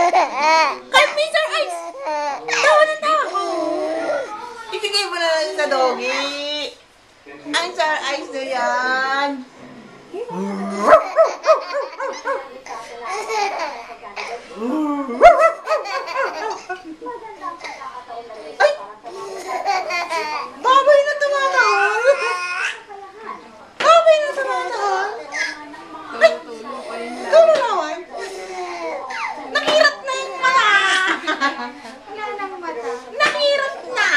Kay Mr. Ice! Tawa na tawa! Ibigay mo na lang sa doggy. Ang Mr. Ice na yan. Ay! Babay na tumatahan! Babay na tumatahan! Ay! Ikaw na naman! Nakirat na yung mata! Nakirat na!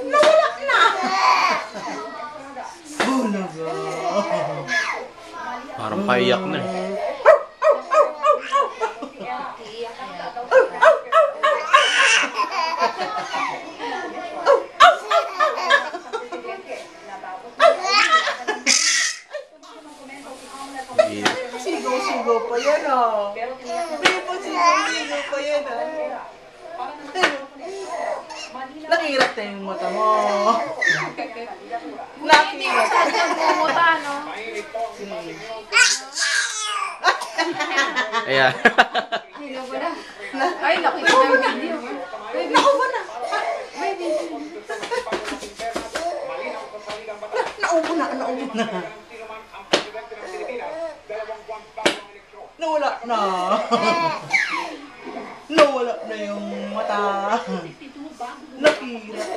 Nawala na! Bulaga! Parang paiyak na. Sigaw-sigaw pa yan ah. Sigaw-sigaw pa yan ah. Nakirat na yung mata mo. Nakirat. Bumuta, no? Ayan. Ay, nakita ko yung video. Naku ba na? Naubo na. Nawala na. Nawala na yung mata. Nakirat.